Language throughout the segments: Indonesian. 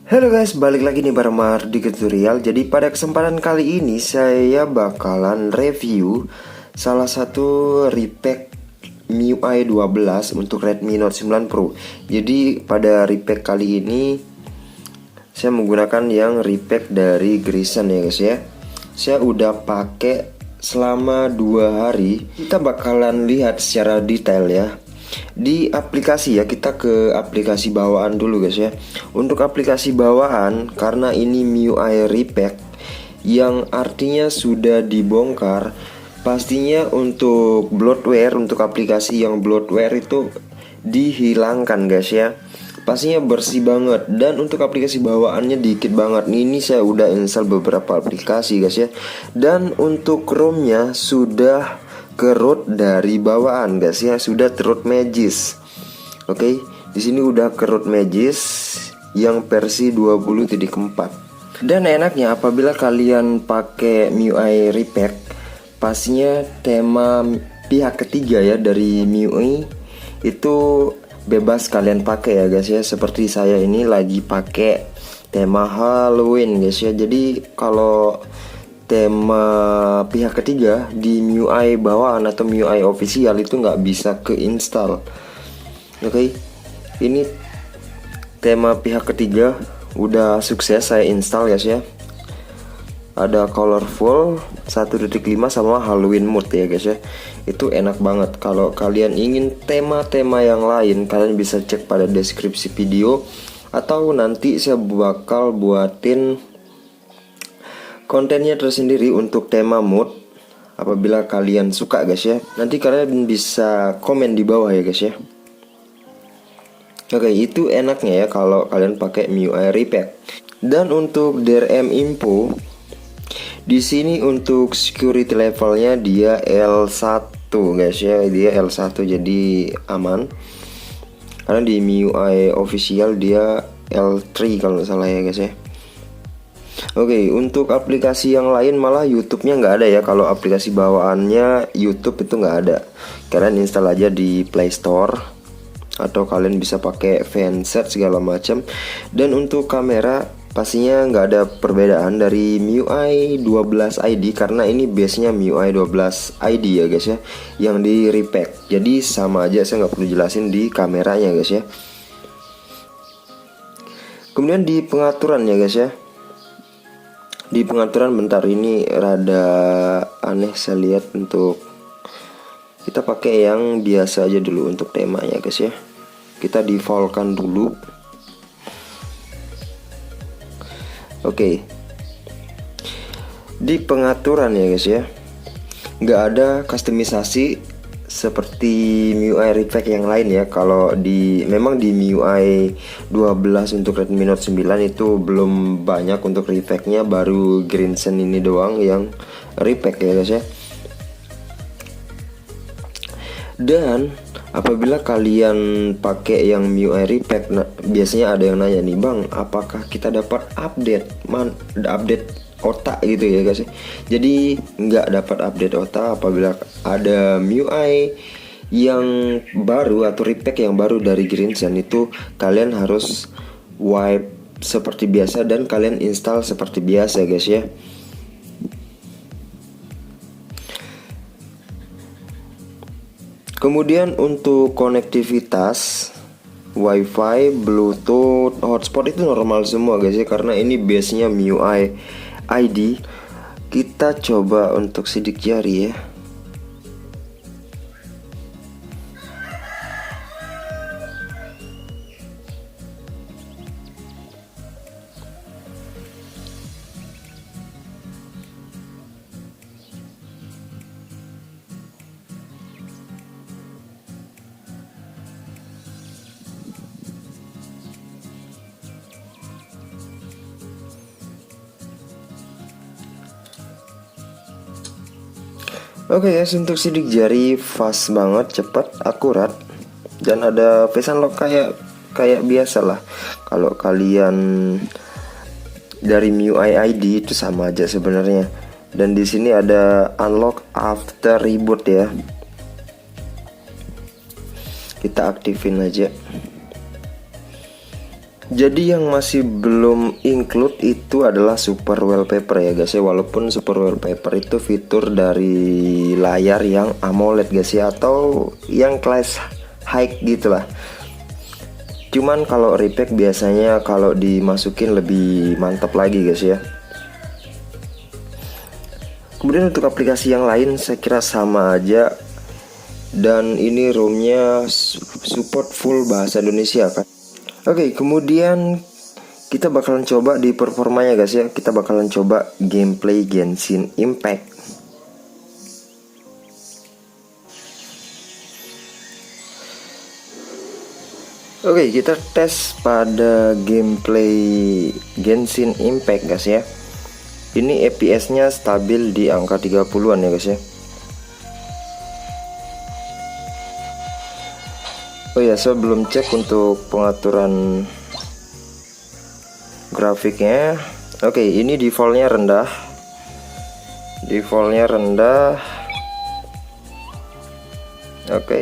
Halo guys, balik lagi nih bareng Mardi Tutorial. Jadi pada kesempatan kali ini saya bakalan review salah satu repack MIUI 12 untuk Redmi Note 9 Pro. Jadi pada repack kali ini saya menggunakan yang repack dari Grison ya guys ya. Saya udah pakai selama 2 hari. Kita bakalan lihat secara detail ya di aplikasi ya. Kita ke aplikasi bawaan dulu guys ya. Untuk aplikasi bawaan, karena ini MIUI repack yang artinya sudah dibongkar, pastinya untuk bloatware, untuk aplikasi yang bloatware itu dihilangkan guys ya. Pastinya bersih banget. Dan untuk aplikasi bawaannya dikit banget. Ini saya udah install beberapa aplikasi guys ya. Dan untuk ROM-nya sudah ke root dari bawaan guys ya, sudah root Magis. Oke, di sini udah ke root Magis yang versi 20.4. Dan enaknya apabila kalian pakai MIUI repack, pastinya tema pihak ketiga ya dari MIUI itu bebas kalian pakai ya guys ya. Seperti saya ini lagi pakai tema Halloween guys ya. Jadi kalau tema pihak ketiga di MIUI bawaan atau MIUI official itu nggak bisa keinstall. Oke, ini tema pihak ketiga udah sukses saya install guys ya. Ada colorful 1.5 sama Halloween mode ya guys ya. Itu enak banget. Kalau kalian ingin tema-tema yang lain, kalian bisa cek pada deskripsi video, atau nanti saya bakal buatin kontennya tersendiri untuk tema mood. Apabila kalian suka guys ya, nanti kalian bisa komen di bawah ya guys ya. Oke, itu enaknya ya kalau kalian pakai MIUI repack. Dan untuk DRM info, di sini untuk security levelnya dia L1 guys ya, dia L1 jadi aman. Karena di MIUI official dia L3 kalau nggak salah ya guys ya. Oke, untuk aplikasi yang lain malah YouTube-nya nggak ada ya. Kalau aplikasi bawaannya YouTube itu nggak ada. Kalian install aja di Play Store, atau kalian bisa pakai Fansets segala macam. Dan untuk kamera pastinya nggak ada perbedaan dari MIUI 12 ID, karena ini base-nya MIUI 12 ID ya guys ya, yang di repack. Jadi sama aja, saya nggak perlu jelasin di kameranya guys ya. Kemudian di pengaturan ya guys ya. Di pengaturan bentar, ini rada aneh saya lihat. Untuk kita pakai yang biasa aja dulu untuk temanya guys ya. Kita defaultkan dulu. Oke, di pengaturan ya guys ya, nggak ada customisasi seperti MIUI repack yang lain ya. Kalau memang di MIUI 12 untuk Redmi Note 9 itu belum banyak untuk repacknya, baru Grison ini doang yang repack ya guys ya. Dan apabila kalian pakai yang MIUI repack, biasanya ada yang nanya nih, bang, apakah kita dapat update otak gitu ya guys. Jadi nggak dapat update otak apabila ada MIUI yang baru atau repack yang baru dari Grison. Itu kalian harus wipe seperti biasa dan kalian install seperti biasa guys ya. Kemudian untuk konektivitas WiFi, Bluetooth, hotspot itu normal semua guys ya, karena ini base-nya MIUI ID. Kita coba untuk sidik jari ya. Oke guys, untuk sidik jari fast banget, cepat, akurat, dan ada face unlock kayak biasa lah. Kalau kalian dari MIUI ID itu sama aja sebenarnya. Dan di sini ada unlock after reboot ya. Kita aktifin aja. Jadi yang masih belum include itu adalah super wallpaper ya guys ya. Walaupun super wallpaper itu fitur dari layar yang AMOLED guys ya, atau yang kelas high gitulah. Cuman kalau repack biasanya kalau dimasukin lebih mantap lagi guys ya. Kemudian untuk aplikasi yang lain saya kira sama aja. Dan ini ROM-nya support full bahasa Indonesia kan. Oke, kemudian kita bakalan coba di performanya guys ya. Kita bakalan coba gameplay Genshin Impact. Oke, kita tes pada gameplay Genshin Impact guys ya. Ini FPS-nya stabil di angka 30-an ya guys ya. Oh ya, saya belum cek untuk pengaturan grafiknya. Oke, ini defaultnya rendah. Defaultnya rendah. Oke,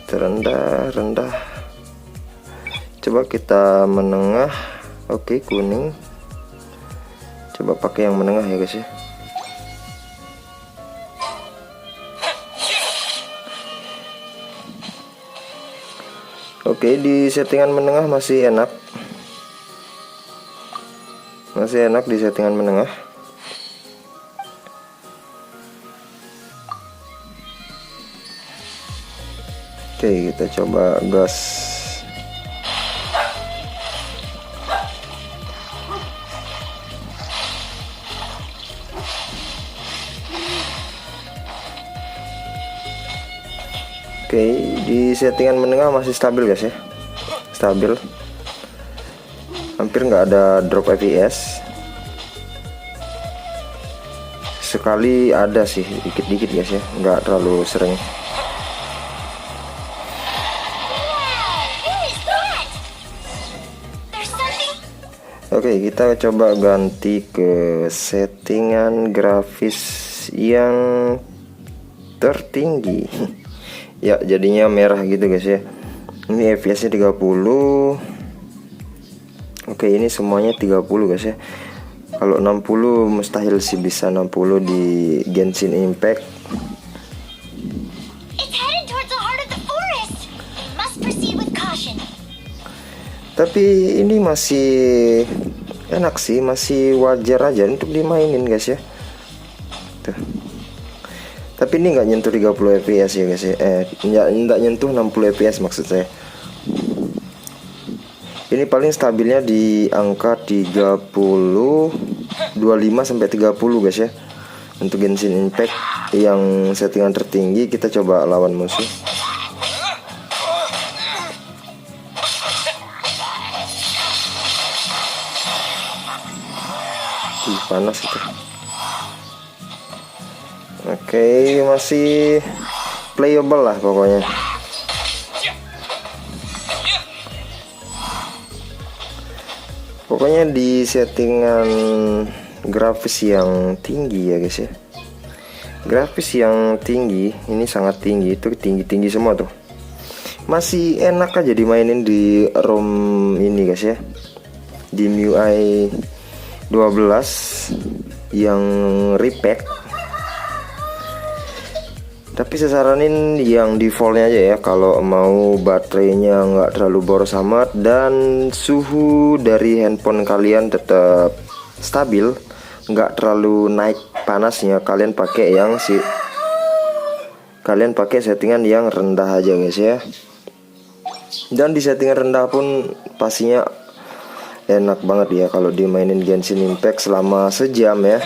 terendah, rendah. Coba kita menengah. Oke, kuning. Coba pakai yang menengah ya guys ya. Oke, di settingan menengah masih enak. Masih enak di settingan menengah. Oke, kita coba gas. Oke, di settingan menengah masih stabil guys ya. Stabil. Hampir nggak ada drop FPS. Sekali ada sih, dikit-dikit guys ya, nggak terlalu sering. Oke, kita coba ganti ke settingan grafis yang tertinggi. Ya, jadinya merah gitu guys ya. Ini FPS nya 30. Oke, ini semuanya 30 guys ya. Kalau 60 mustahil sih bisa 60 di Genshin Impact. Tapi ini masih enak sih, masih wajar aja untuk dimainin guys ya. Tuh. Tapi ini nggak nyentuh 30 fps ya guys ya. Nggak nyentuh 60 fps maksud saya. Ini paling stabilnya di angka 30, 25 sampai 30 guys ya. Untuk Genshin Impact yang settingan tertinggi, kita coba lawan musuh. Panas itu. Oke, masih playable lah pokoknya. Pokoknya di settingan grafis yang tinggi ya guys ya. Grafis yang tinggi, ini sangat tinggi, itu tinggi-tinggi semua tuh. Masih enak aja dimainin di ROM ini guys ya. Di MIUI 12 yang repack. Tapi saya saranin yang defaultnya aja ya, kalau mau baterainya nggak terlalu boros amat dan suhu dari handphone kalian tetap stabil, nggak terlalu naik panasnya. Kalian pakai settingan yang rendah aja guys ya. Dan di settingan rendah pun pastinya enak banget ya kalau dimainin Genshin Impact selama sejam ya.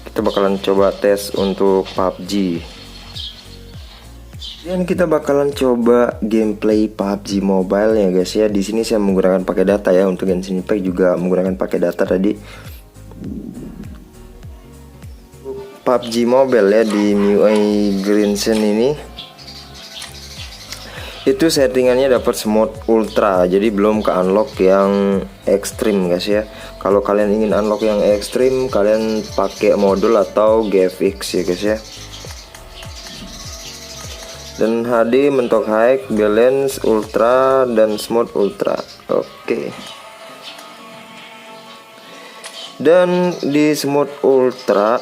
Kita bakalan coba tes untuk PUBG. Dan kita bakalan coba gameplay PUBG Mobile ya guys ya. Di sini saya menggunakan pakai data ya, untuk Genshin Impact juga menggunakan pakai data tadi. PUBG Mobile ya di MIUI Genshin ini. Itu settingannya dapat mode ultra, jadi belum ke unlock yang ekstrim guys ya. Kalau kalian ingin unlock yang ekstrim, kalian pakai modul atau GFX ya guys ya. Dan HD mentok high, balance ultra, dan smooth ultra. Oke. Dan di smooth ultra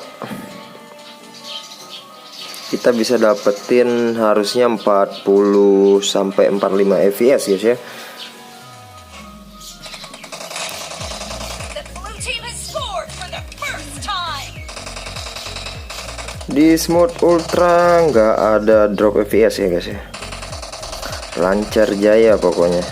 kita bisa dapetin harusnya 40 sampai 45 fps guys ya. Di smooth ultra nggak ada drop fps ya guys ya. Lancar jaya pokoknya.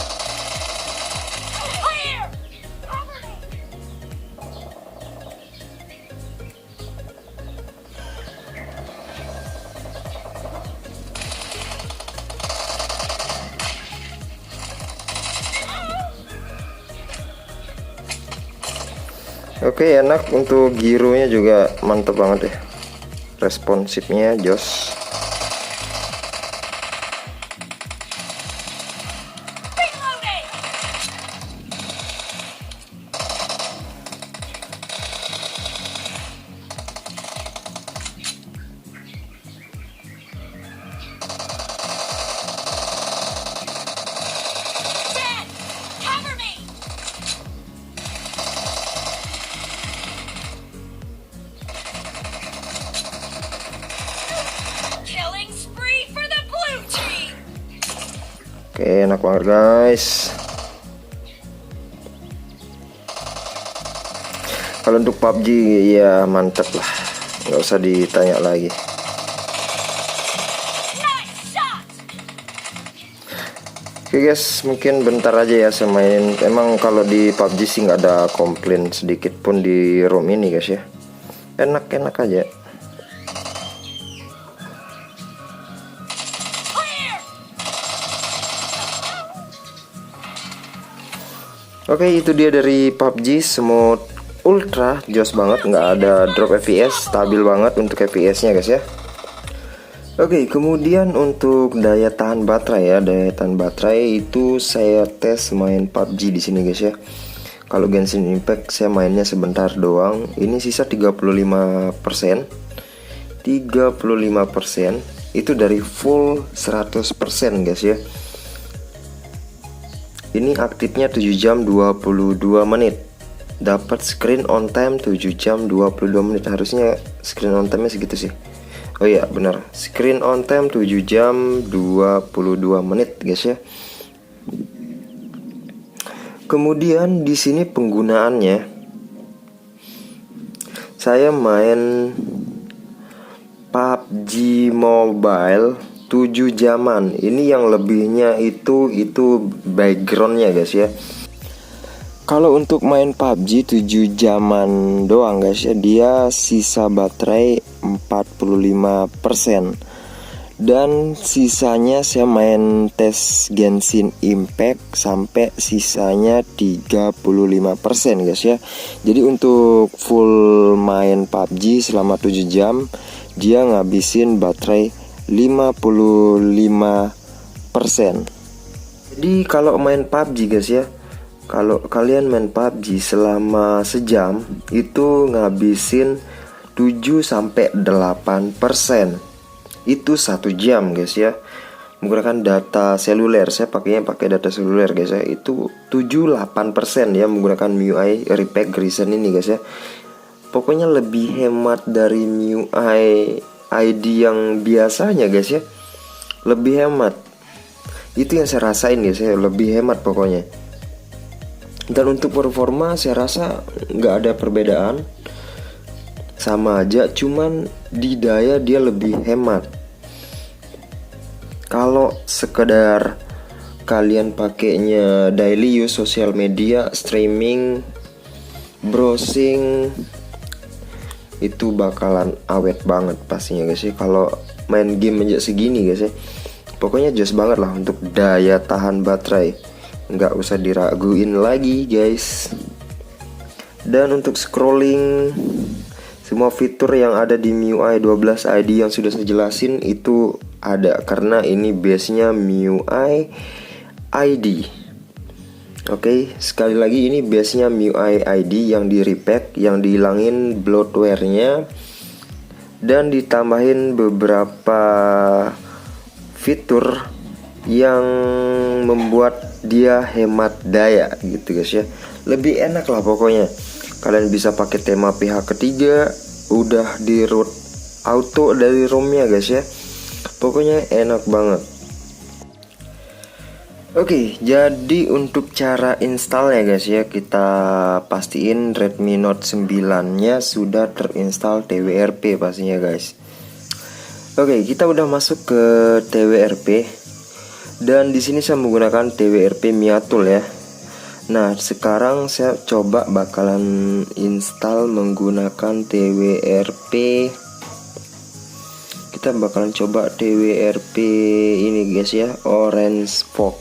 Oke, enak untuk gironya juga mantep banget ya. Responsifnya jos. Oke, enak banget guys. Kalau untuk PUBG ya mantep lah, nggak usah ditanya lagi. Oke guys, mungkin bentar aja ya saya main. Emang kalau di PUBG sih nggak ada komplain sedikit pun di ROM ini guys ya. Enak-enak aja. Oke, itu dia dari PUBG Smooth Ultra, jos banget, nggak ada drop FPS, stabil banget untuk FPS-nya guys ya. Oke, kemudian untuk daya tahan baterai ya, daya tahan baterai itu saya tes main PUBG di sini guys ya. Kalau Genshin Impact saya mainnya sebentar doang, ini sisa 35%. 35% itu dari full 100% guys ya. Ini aktifnya 7 jam 22 menit. Dapat screen on time 7 jam 22 menit. Harusnya screen on time-nya segitu sih. Oh iya, benar. Screen on time 7 jam 22 menit, guys ya. Kemudian di sini penggunaannya, saya main PUBG Mobile 7 jaman. Ini yang lebihnya itu backgroundnya guys ya. Kalau untuk main PUBG 7 jaman doang guys ya, dia sisa baterai 45%. Dan sisanya saya main tes Genshin Impact sampai sisanya 35% guys ya. Jadi untuk full main PUBG selama 7 jam dia ngabisin baterai 55%. Jadi kalau main PUBG guys ya, kalau kalian main PUBG selama sejam itu ngabisin 7-8%. Itu 1 jam guys ya. Menggunakan data seluler, saya pakai data seluler guys ya. Itu 7-8% ya menggunakan MIUI Repack Reason ini guys ya. Pokoknya lebih hemat dari MIUI ID yang biasanya guys ya, lebih hemat. Itu yang saya rasain guys ya, lebih hemat pokoknya. Dan untuk performa saya rasa nggak ada perbedaan, sama aja, cuman di daya dia lebih hemat. Kalau sekedar kalian pakainya daily use sosial media, streaming, browsing, itu bakalan awet banget pastinya guys ya. Kalau main game aja segini guys ya, pokoknya jos banget lah untuk daya tahan baterai, nggak usah diraguin lagi guys. Dan untuk scrolling, semua fitur yang ada di MIUI 12 ID yang sudah saya jelasin itu ada, karena ini base-nya MIUI ID. Oke, sekali lagi ini base-nya MIUI ID yang di repack, yang dihilangin bloatware-nya dan ditambahin beberapa fitur yang membuat dia hemat daya gitu guys ya. Lebih enak lah pokoknya. Kalian bisa pakai tema pihak ketiga, udah di root auto dari ROM-nya guys ya. Pokoknya enak banget. Oke, jadi untuk cara installnya guys ya, kita pastiin Redmi Note 9-nya sudah terinstall TWRP pastinya guys. Oke, kita udah masuk ke TWRP dan di sini saya menggunakan TWRP Miatul ya. Nah, sekarang saya coba bakalan install menggunakan TWRP. Kita bakalan coba TWRP ini guys ya, Orange Fox.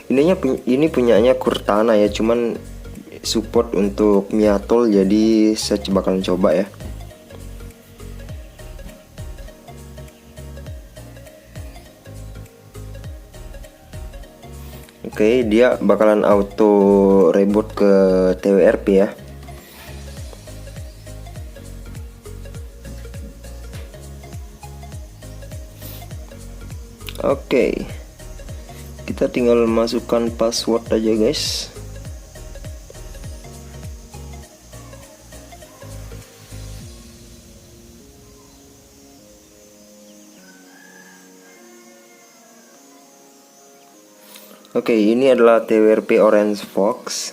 Ini punyanya Cortana ya, cuman support untuk Miatul, jadi saya bakalan coba ya. Oke, dia bakalan auto reboot ke TWRP ya. Oke, kita tinggal masukkan password aja guys. Oke, ini adalah TWRP Orange Fox.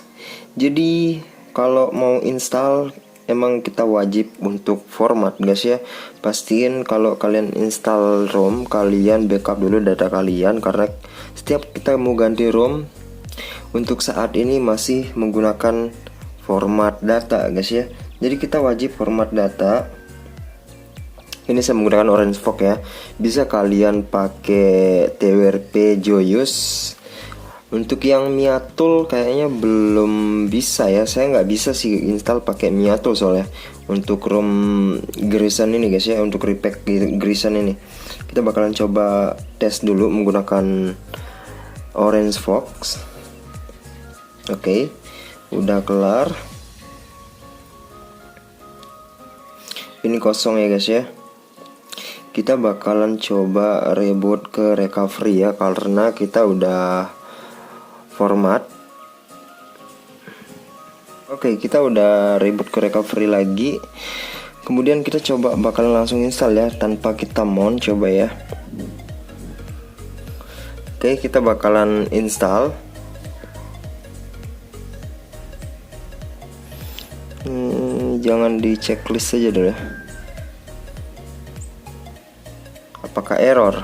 Jadi kalau mau install emang kita wajib untuk format guys ya. Pastiin kalau kalian install ROM, kalian backup dulu data kalian, karena setiap kita mau ganti ROM untuk saat ini masih menggunakan format data guys ya. Jadi kita wajib format data. Ini saya menggunakan Orange Fox ya. Bisa kalian pakai TWRP Joyous. Untuk yang Miatul kayaknya belum bisa ya. Saya nggak bisa sih install pakai Miatul soalnya. Untuk ROM Grison ini guys ya, untuk repack Grison ini, kita bakalan coba tes dulu menggunakan Orange Fox. Oke, udah kelar. Ini kosong ya guys ya. Kita bakalan coba reboot ke recovery ya, karena kita udah format. Oke, kita udah reboot ke recovery lagi. Kemudian kita coba bakalan langsung install ya, tanpa kita mount, coba ya. Oke, kita bakalan install. Jangan di checklist aja dulu ya. Apakah error?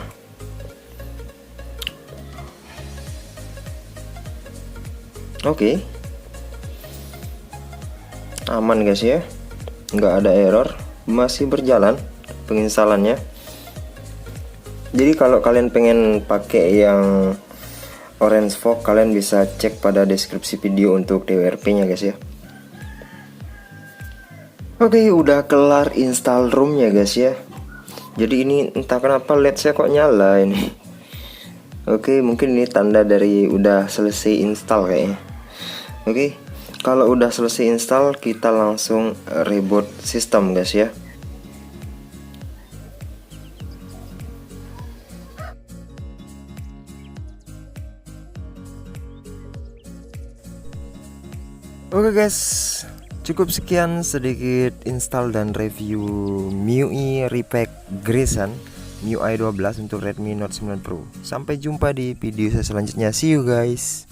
Oke, aman guys ya, nggak ada error, masih berjalan penginstalannya. Jadi kalau kalian pengen pakai yang Orange Fox, kalian bisa cek pada deskripsi video untuk TWRP nya guys ya. Oke, udah kelar install ROM-nya guys ya. Jadi ini entah kenapa LED saya kok nyala ini. Oke, mungkin ini tanda dari udah selesai install kayaknya. Oke, kalau udah selesai install, kita langsung reboot sistem guys ya. Oke guys, cukup sekian sedikit install dan review MIUI Repack Grison MIUI 12 untuk Redmi Note 9 Pro. Sampai jumpa di video saya selanjutnya. See you guys.